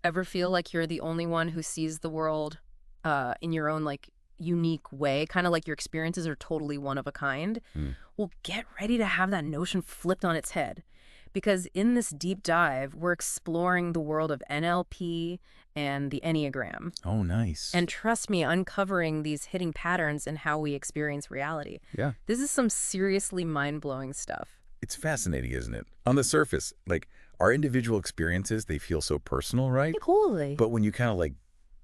ever feel like you're the only one who sees the world in your own, like, unique way, kind of like your experiences are totally one of a kind? Well, get ready to have that notion flipped on its head. Because in this deep dive, we're exploring the world of NLP and the Enneagram. Oh, nice. And trust me, uncovering these hidden patterns in how we experience reality. Yeah. This is some seriously mind-blowing stuff. It's fascinating, isn't it? On the surface, like, our individual experiences, they feel so personal, right? Totally. But when you kind of like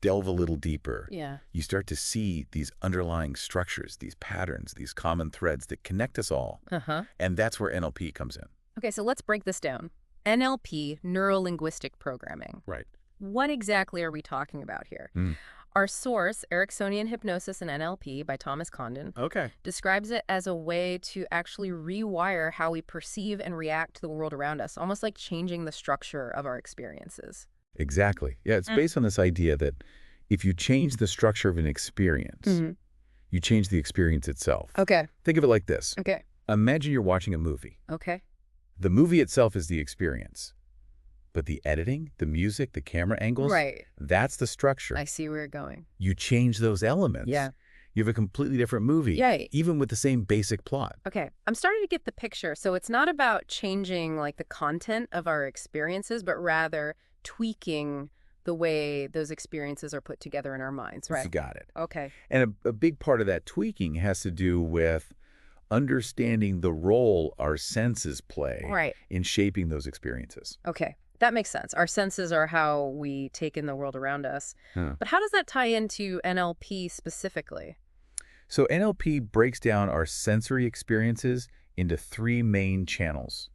delve a little deeper, Yeah. you start to see these underlying structures, these patterns, these common threads that connect us all. And that's where NLP comes in. Okay, so let's break this down. NLP, Neuro-Linguistic Programming. Right. What exactly are we talking about here? Our source, Ericksonian Hypnosis and NLP by Thomas Condon, describes it as a way to actually rewire how we perceive and react to the world around us, almost like changing the structure of our experiences. Exactly. Yeah, it's based on this idea that if you change the structure of an experience, you change the experience itself. Okay. Think of it like this. Okay. Imagine you're watching a movie. Okay. The movie itself is the experience. But the editing, the music, the camera angles, that's the structure. I see where you're going. You change those elements. Yeah. You have a completely different movie, even with the same basic plot. Okay, I'm starting to get the picture. So it's not about changing like the content of our experiences, but rather tweaking the way those experiences are put together in our minds, right? You got it. Okay. And a big part of that tweaking has to do with understanding the role our senses play in shaping those experiences. Okay. That makes sense. Our senses are how we take in the world around us. But how does that tie into NLP specifically? So NLP breaks down our sensory experiences into three main channels: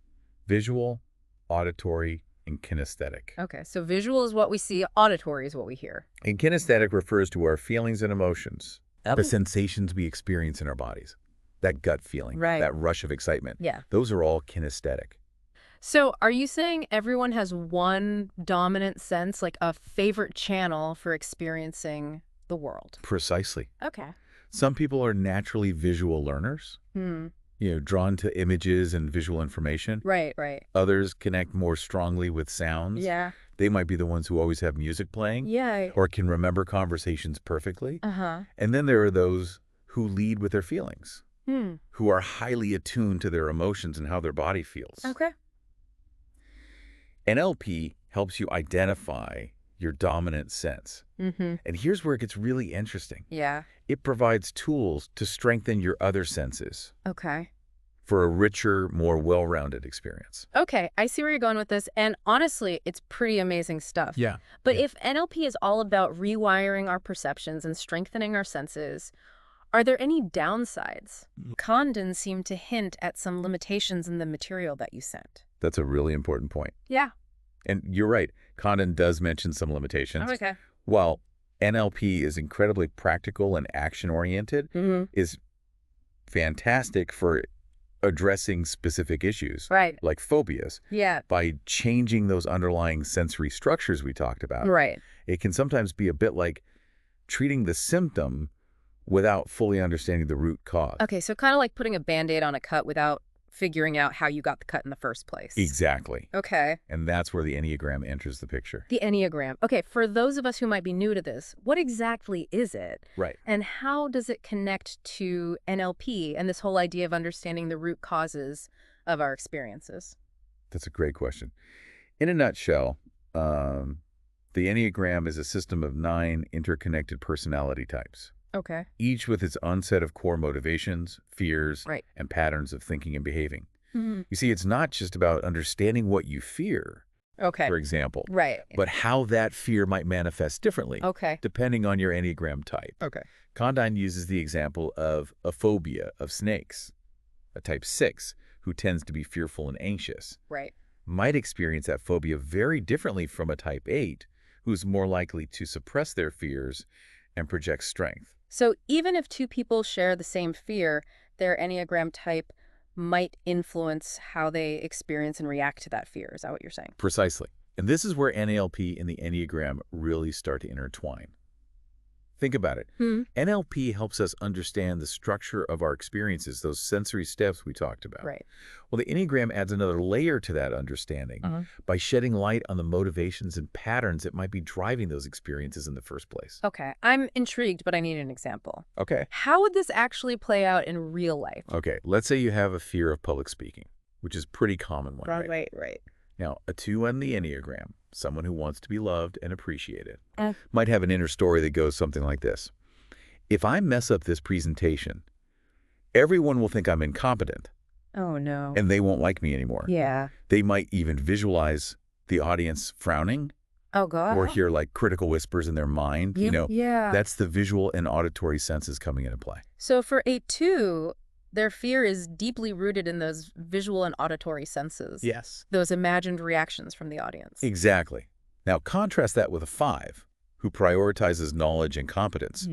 visual, auditory, and kinesthetic. Okay, so visual is what we see, auditory is what we hear. And kinesthetic refers to our feelings and emotions, the sensations we experience in our bodies, that gut feeling, that rush of excitement. Yeah. Those are all kinesthetic. So are you saying everyone has one dominant sense, like a favorite channel for experiencing the world? Precisely. Okay. Some people are naturally visual learners, drawn to images and visual information. Right. Others connect more strongly with sounds. Yeah. They might be the ones who always have music playing. Yeah. Or can remember conversations perfectly. And then there are those who lead with their feelings, who are highly attuned to their emotions and how their body feels. Okay. NLP helps you identify your dominant sense. And here's where it gets really interesting. Yeah. It provides tools to strengthen your other senses. Okay. For a richer, more well-rounded experience. Okay, I see where you're going with this. And honestly, it's pretty amazing stuff. Yeah. But if NLP is all about rewiring our perceptions and strengthening our senses, are there any downsides? Condon seemed to hint at some limitations in the material that you sent. That's a really important point. Yeah. And you're right. Condon does mention some limitations. Oh, okay. While NLP is incredibly practical and action-oriented, is fantastic for addressing specific issues, like phobias, by changing those underlying sensory structures we talked about. It can sometimes be a bit like treating the symptom without fully understanding the root cause. Okay, so kind of like putting a Band-Aid on a cut without figuring out how you got the cut in the first place. Exactly. Okay. And that's where the Enneagram enters the picture. The Enneagram. Okay, for those of us who might be new to this, what exactly is it? Right. And how does it connect to NLP and this whole idea of understanding the root causes of our experiences? That's a great question. In a nutshell, the Enneagram is a system of 9 interconnected personality types. Okay. Each with its own set of core motivations, fears, and patterns of thinking and behaving. You see, it's not just about understanding what you fear, for example, but how that fear might manifest differently, depending on your Enneagram type. Condon uses the example of a phobia of snakes. A type 6, who tends to be fearful and anxious, might experience that phobia very differently from a type 8, who's more likely to suppress their fears and project strength. So even if two people share the same fear, their Enneagram type might influence how they experience and react to that fear. Is that what you're saying? Precisely. And this is where NLP and the Enneagram really start to intertwine. Think about it. NLP helps us understand the structure of our experiences, those sensory steps we talked about. Right. Well, the Enneagram adds another layer to that understanding by shedding light on the motivations and patterns that might be driving those experiences in the first place. Okay. I'm intrigued, but I need an example. Okay. How would this actually play out in real life? Okay. Let's say you have a fear of public speaking, which is a pretty common one. Right. Now, a 2 on the Enneagram, someone who wants to be loved and appreciated, might have an inner story that goes something like this. If I mess up this presentation, everyone will think I'm incompetent. Oh, no. And they won't like me anymore. Yeah. They might even visualize the audience frowning. Oh, God. Or hear like critical whispers in their mind. Yeah. That's the visual and auditory senses coming into play. So for a 2, their fear is deeply rooted in those visual and auditory senses. Yes. Those imagined reactions from the audience. Exactly. Now contrast that with a 5, who prioritizes knowledge and competence.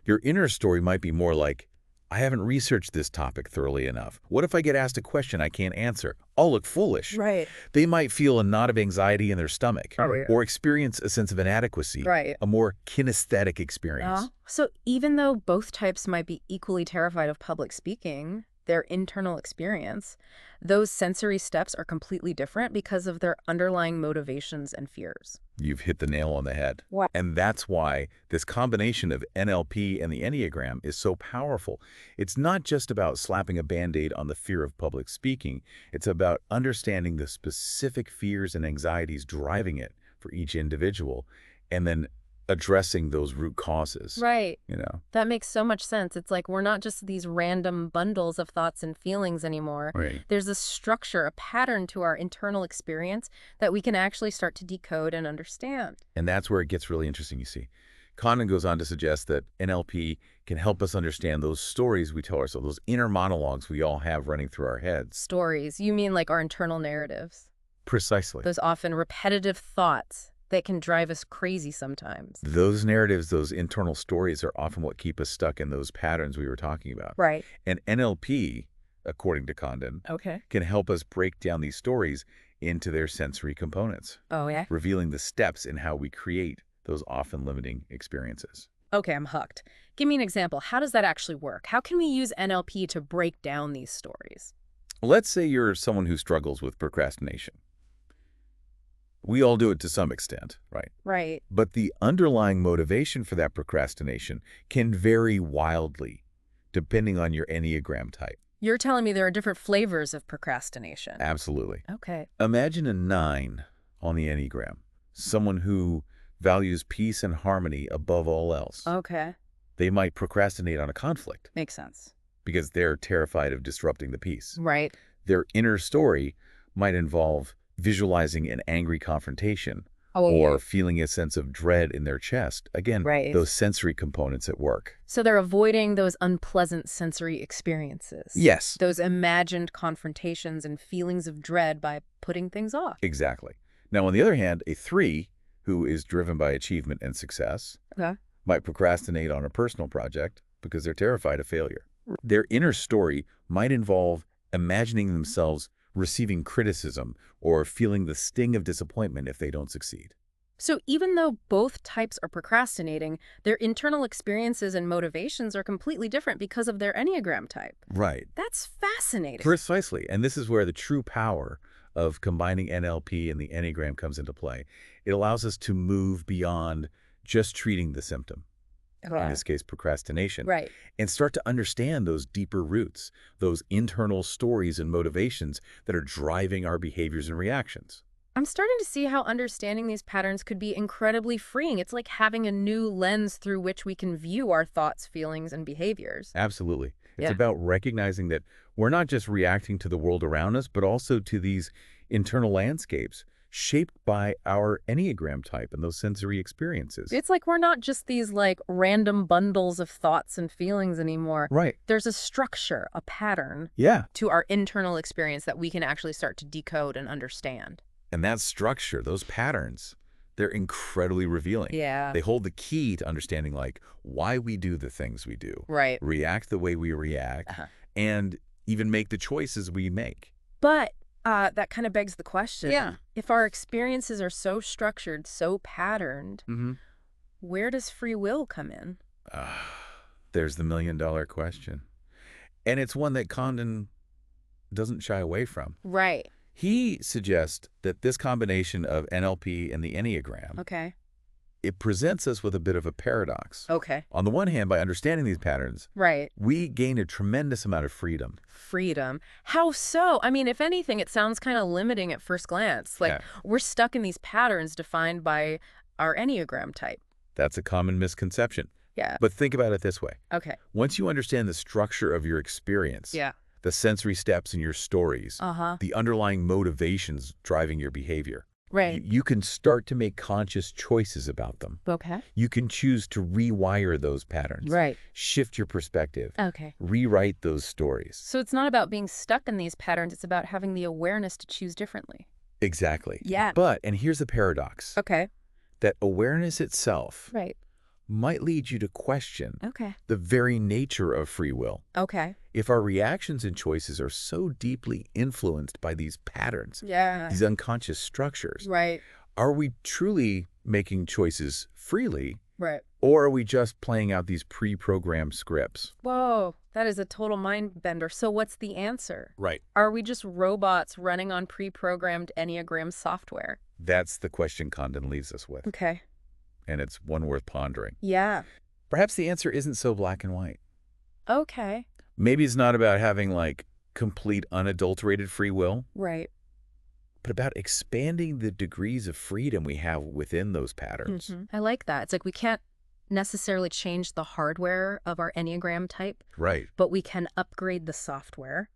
Your inner story might be more like, I haven't researched this topic thoroughly enough. What if I get asked a question I can't answer? I'll look foolish. Right. They might feel a knot of anxiety in their stomach or experience a sense of inadequacy, a more kinesthetic experience. So even though both types might be equally terrified of public speaking, their internal experience, those sensory steps are completely different because of their underlying motivations and fears. You've hit the nail on the head. Wow. And that's why this combination of NLP and the Enneagram is so powerful. It's not just about slapping a Band-Aid on the fear of public speaking. It's about understanding the specific fears and anxieties driving it for each individual and then addressing those root causes. Right. That makes so much sense. It's like we're not just these random bundles of thoughts and feelings anymore. Right. There's a structure, a pattern to our internal experience that we can actually start to decode and understand. And that's where it gets really interesting, you see. Condon goes on to suggest that NLP can help us understand those stories we tell ourselves, those inner monologues we all have running through our heads. Stories. You mean like our internal narratives? Precisely. Those often repetitive thoughts that can drive us crazy sometimes. Those narratives, those internal stories are often what keep us stuck in those patterns we were talking about. Right. And NLP, according to Condon, can help us break down these stories into their sensory components. Oh, yeah? Revealing the steps in how we create those often limiting experiences. Okay, I'm hooked. Give me an example. How does that actually work? How can we use NLP to break down these stories? Let's say you're someone who struggles with procrastination. We all do it to some extent, right? Right. But the underlying motivation for that procrastination can vary wildly, depending on your Enneagram type. You're telling me there are different flavors of procrastination. Absolutely. Okay. Imagine a 9 on the Enneagram, someone who values peace and harmony above all else. Okay. They might procrastinate on a conflict. Makes sense. Because they're terrified of disrupting the peace. Right. Their inner story might involve visualizing an angry confrontation or feeling a sense of dread in their chest. Again, those sensory components at work. So they're avoiding those unpleasant sensory experiences. Yes. Those imagined confrontations and feelings of dread by putting things off. Exactly. Now, on the other hand, a 3 who is driven by achievement and success might procrastinate on a personal project because they're terrified of failure. Their inner story might involve imagining themselves receiving criticism or feeling the sting of disappointment if they don't succeed. So even though both types are procrastinating, their internal experiences and motivations are completely different because of their Enneagram type. Right. That's fascinating. Precisely. And this is where the true power of combining NLP and the Enneagram comes into play. It allows us to move beyond just treating the symptom. In this case, procrastination, and start to understand those deeper roots, those internal stories and motivations that are driving our behaviors and reactions. I'm starting to see how understanding these patterns could be incredibly freeing. It's like having a new lens through which we can view our thoughts, feelings, and behaviors. Absolutely. It's about recognizing that we're not just reacting to the world around us, but also to these internal landscapes shaped by our Enneagram type and those sensory experiences. It's like we're not just these like random bundles of thoughts and feelings anymore. Right. There's a structure, a pattern to our internal experience that we can actually start to decode and understand. And that structure, those patterns, they're incredibly revealing. Yeah. They hold the key to understanding like why we do the things we do. Right. React the way we react and even make the choices we make. But that kind of begs the question. Yeah. If our experiences are so structured, so patterned, where does free will come in? There's the million-dollar question. And it's one that Condon doesn't shy away from. Right. He suggests that this combination of NLP and the Enneagram, it presents us with a bit of a paradox. On the one hand, by understanding these patterns, we gain a tremendous amount of freedom. Freedom. How so? I mean, if anything, it sounds kind of limiting at first glance. Like, we're stuck in these patterns defined by our Enneagram type. That's a common misconception. Yeah. But think about it this way. Once you understand the structure of your experience, the sensory steps in your stories, the underlying motivations driving your behavior, you can start to make conscious choices about them. You can choose to rewire those patterns, shift your perspective, rewrite those stories. So it's not about being stuck in these patterns. It's about having the awareness to choose differently. Exactly. But, and here's the paradox, that awareness itself might lead you to question the very nature of free will. If our reactions and choices are so deeply influenced by these patterns, these unconscious structures, are we truly making choices freely, or are we just playing out these pre-programmed scripts? Whoa, that is a total mind bender. So what's the answer? Are we just robots running on pre-programmed Enneagram software? That's the question Condon leaves us with. And it's one worth pondering. Perhaps the answer isn't so black and white. Maybe it's not about having, like, complete unadulterated free will. But about expanding the degrees of freedom we have within those patterns. I like that. It's like we can't necessarily change the hardware of our Enneagram type. But we can upgrade the software,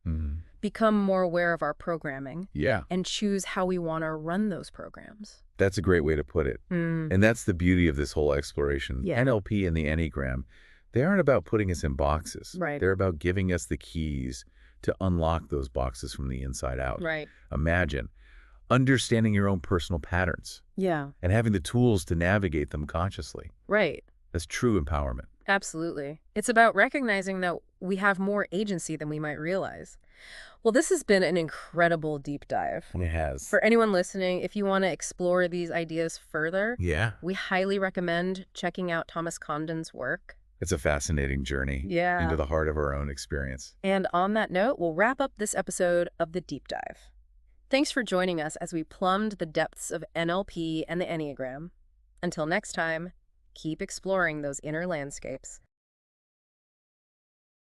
become more aware of our programming, and choose how we want to run those programs. That's a great way to put it. And that's the beauty of this whole exploration. NLP and the Enneagram, they aren't about putting us in boxes. They're about giving us the keys to unlock those boxes from the inside out. Imagine understanding your own personal patterns. And having the tools to navigate them consciously. That's true empowerment. Absolutely. It's about recognizing that we have more agency than we might realize. Well, this has been an incredible deep dive. It has. For anyone listening, if you want to explore these ideas further, we highly recommend checking out Thomas Condon's work. It's a fascinating journey into the heart of our own experience. And on that note, we'll wrap up this episode of The Deep Dive. Thanks for joining us as we plumbed the depths of NLP and the Enneagram. Until next time, keep exploring those inner landscapes